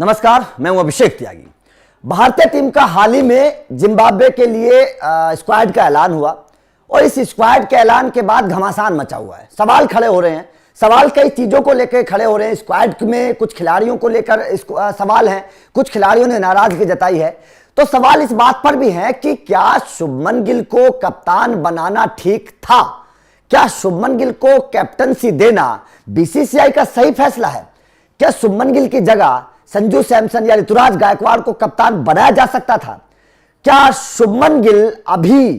नमस्कार, मैं हूं अभिषेक त्यागी। भारतीय टीम का हाल ही में जिम्बाब्वे के लिए स्क्वाड का ऐलान हुआ और इस स्क्वाड के ऐलान के बाद घमासान मचा हुआ है। सवाल खड़े हो रहे हैं, सवाल कई चीजों को लेकर खड़े हो रहे हैं। स्क्वाड में कुछ खिलाड़ियों को लेकर सवाल हैं, कुछ खिलाड़ियों ने नाराजगी जताई है। तो सवाल इस बात पर भी है कि क्या शुभमन गिल को कप्तान बनाना ठीक था? क्या शुभमन गिल को कैप्टनसी देना बीसीसीआई का सही फैसला है? क्या शुभमन गिल की जगह संजू सैमसन या ऋतुराज गायकवाड़ को कप्तान बनाया जा सकता था? क्या शुभमन गिल अभी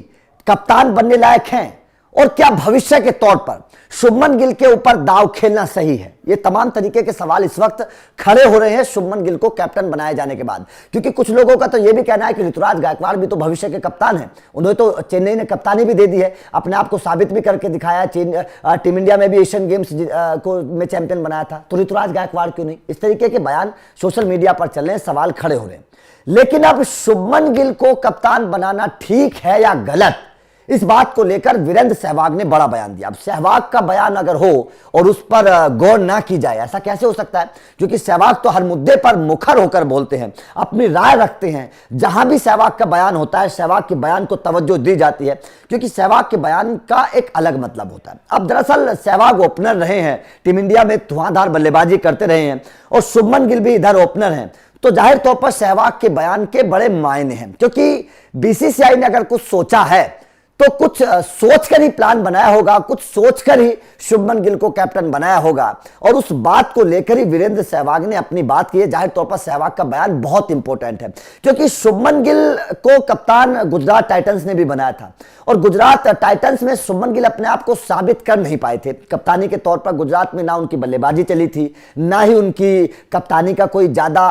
कप्तान बनने लायक हैं? और क्या भविष्य के तौर पर शुभमन गिल के ऊपर दांव खेलना सही है? ये तमाम तरीके के सवाल इस वक्त खड़े हो रहे हैं शुभमन गिल को कैप्टन बनाए जाने के बाद, क्योंकि कुछ लोगों का तो यह भी कहना है कि ऋतुराज गायकवाड़ भी तो भविष्य के कप्तान हैं। उन्हें तो चेन्नई ने कप्तानी भी दे दी है, अपने आप को साबित भी करके दिखाया। टीम इंडिया में भी एशियन गेम्स को में चैंपियन बनाया था, तो ऋतुराज गायकवाड़ क्यों नहीं? इस तरीके के बयान सोशल मीडिया पर चल रहे हैं, सवाल खड़े हो रहे हैं। लेकिन अब शुभमन गिल को कप्तान बनाना ठीक है या गलत, इस बात को लेकर वीरेंद्र सहवाग ने बड़ा बयान दिया। अब सहवाग का बयान अगर हो और उस पर गौर ना की जाए, ऐसा कैसे हो सकता है? क्योंकि सहवाग तो हर मुद्दे पर मुखर होकर बोलते हैं, अपनी राय रखते हैं। जहां भी सहवाग का बयान होता है, सहवाग के बयान को तवज्जो दी जाती है, क्योंकि सहवाग के बयान का एक अलग मतलब होता है। अब दरअसल सहवाग ओपनर रहे हैं, टीम इंडिया में धुआंधार बल्लेबाजी करते रहे हैं और शुभमन गिल भी इधर ओपनर हैं, तो जाहिर तौर पर सहवाग के बयान के बड़े मायने हैं। क्योंकि बीसीसीआई ने अगर कुछ सोचा है तो कुछ सोचकर ही प्लान बनाया होगा, कुछ सोचकर ही शुभमन गिल को कैप्टन बनाया होगा, और उस बात को लेकर ही वीरेंद्र सहवाग ने अपनी बात की है। जाहिर तौर पर सहवाग का बयान बहुत इंपॉर्टेंट है, क्योंकि शुभमन गिल को कप्तान गुजरात टाइटंस ने भी बनाया था और गुजरात टाइटंस में शुभमन गिल अपने आप को साबित कर नहीं पाए थे कप्तानी के तौर पर। गुजरात में ना उनकी बल्लेबाजी चली थी, ना ही उनकी कप्तानी का कोई ज्यादा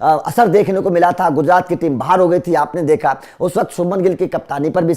असर देखने को मिला था। गुजरात की टीम बाहर हो गई थी, आपने देखा। उस वक्त शुभमन गिल की कप्तानी पर भी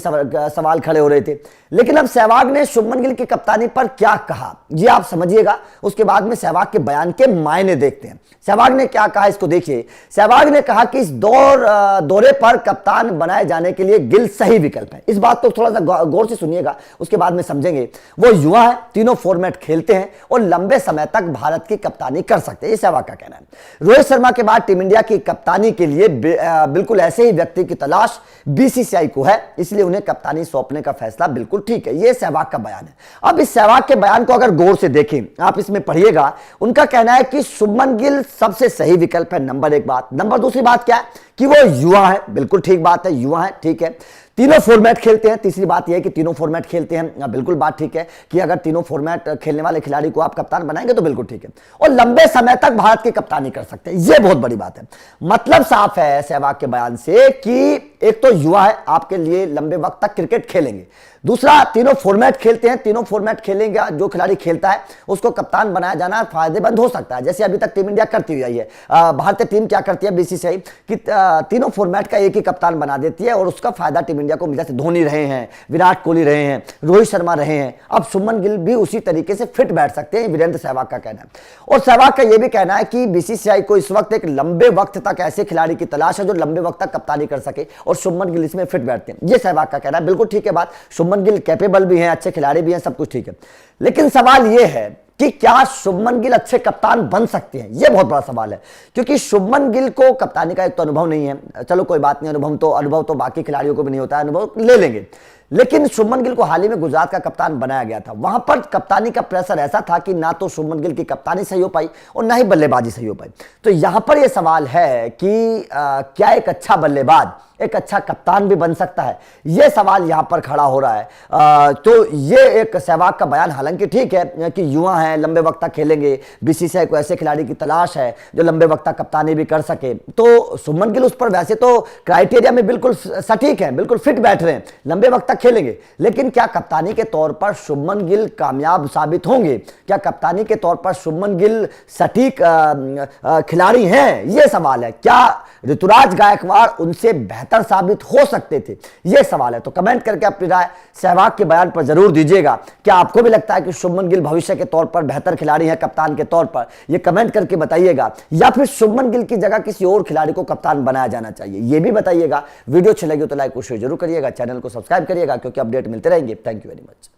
सवाल खड़े हो रहे थे। लेकिन अब सहवाग ने शुभमन गिल की कप्तानी पर क्या कहा, ये आप समझिएगा। उसके बाद में सहवाग के बयान के मायने देखते हैं। सहवाग ने क्या कहा, इसको देखिए। सहवाग ने कहा कि इस दौरे पर कप्तान बनाए जाने के लिए गिल सही विकल्प है। इस बात को थोड़ा सा गौर से सुनिएगा, उसके बाद में समझेंगे। वो युवा है, तीनों फॉर्मेट खेलते हैं और लंबे समय तक भारत की कप्तानी कर सकते हैं, ये सहवाग का कहना है। रोहित शर्मा के बाद टीम इंडिया की कप्तानी के लिए बिल्कुल ऐसे ही व्यक्ति की तलाश बीसीसीआई को है, इसलिए उन्हें कप्तानी सौंपने का फैसला बिल्कुल ठीक है। यह सहवाग का बयान है। अब इस सहवाग के बयान को अगर गौर से देखें, आप इसमें पढ़िएगा। उनका कहना है कि शुभमन गिल सबसे सही विकल्प है, नंबर एक बात। नंबर दूसरी बात क्या है कि वो युवा है, बिल्कुल ठीक बात है, युवा है, ठीक है। तीनों फॉर्मेट खेलते हैं, तीसरी बात यह है कि तीनों फॉर्मेट खेलते हैं, बिल्कुल बात ठीक है कि अगर तीनों फॉर्मेट खेलने वाले खिलाड़ी को आप कप्तान बनाएंगे तो बिल्कुल ठीक है, और लंबे समय तक भारत की कप्तानी कर सकते हैं, यह बहुत बड़ी बात है। मतलब साफ है सहवाग के बयान से कि एक तो युवा है, आपके लिए लंबे वक्त तक क्रिकेट खेलेंगे। दूसरा, तीनों फॉर्मेट खेलते हैं, तीनों फॉर्मेट खेलेंगे, जो खिलाड़ी खेलता है उसको कप्तान बनाया जाना फायदेमंद हो सकता है, जैसे अभी तक टीम इंडिया करती हुई आई है। भारतीय टीम क्या करती है बीसीसीआई कि तीनों फॉर्मेट का एक ही कप्तान बना देती है और उसका फायदा टीम इंडिया को मिला। जैसे धोनी रहे हैं, विराट कोहली रहे हैं, रोहित शर्मा रहे हैं, अब शुभमन गिल भी उसी तरीके से फिट बैठ सकते हैं, वीरेंद्र सहवाग का कहना है। और सहवाग का यह भी कहना है कि बीसीसीआई को इस वक्त एक लंबे वक्त तक ऐसे खिलाड़ी की तलाश है जो लंबे वक्त तक कप्तानी कर सके, और शुभमन गिल इसमें फिट बैठते हैं, यह सहवाग का कहना है। बिल्कुल ठीक है बात, शुभमन गिल कैपेबल भी हैं, अच्छे खिलाड़ी भी हैं, सब कुछ ठीक है। लेकिन सवाल यह है कि क्या शुभमन गिल अच्छे कप्तान बन सकते हैं? यह बहुत बड़ा सवाल है, क्योंकि शुभमन गिल को कप्तानी का एक तो अनुभव नहीं है। चलो कोई बात नहीं, अनुभव तो बाकी खिलाड़ियों को भी नहीं होता है, अनुभव ले लेंगे। लेकिन शुभमन गिल को हाल ही में गुजरात का कप्तान बनाया गया था। वहां पर कप्तानी का प्रेशर ऐसा था कि ना तो शुभमन गिल की कप्तानी सही हो पाई और ना ही बल्लेबाजी सही हो पाई। तो यहां पर यह सवाल है कि क्या एक अच्छा बल्लेबाज एक अच्छा कप्तान भी बन सकता है? यह सवाल यहां पर खड़ा हो रहा है। तो यह एक सहवाग का बयान हालांकि ठीक है कि युवा है, लंबे वक्त तक खेलेंगे, बीसीसीआई को ऐसे खिलाड़ी की तलाश है जो लंबे वक्त तक कप्तानी भी कर सके। तो शुभमन गिल उस पर वैसे तो क्राइटेरिया में बिल्कुल सटीक है, बिल्कुल फिट बैठ रहे हैं, लंबे वक्त तक खेलेंगे। लेकिन क्या कप्तानी के तौर पर शुभमन गिल कामयाब साबित होंगे? क्या कप्तानी के तौर पर शुभमन गिल सटीक खिलाड़ी हैं? यह सवाल है। क्या ऋतुराज गायकवाड़ उनसे बेहतर साबित हो सकते थे? यह सवाल है। तो कमेंट करके अपनी राय सहवाग के बयान पर जरूर दीजिएगा। क्या आपको भी लगता है कि शुभमन गिल भविष्य के तौर पर बेहतर खिलाड़ी हैं कप्तान के तौर पर? यह कमेंट करके बताइएगा, या फिर शुभमन गिल की जगह किसी और खिलाड़ी को कप्तान बनाया जाना चाहिए, यह भी बताइएगा। वीडियो अच्छी लगी तो लाइक और शेयर जरूर करिएगा, चैनल को सब्सक्राइब करिएगा, क्योंकि अपडेट मिलते रहेंगे। Thank you very much.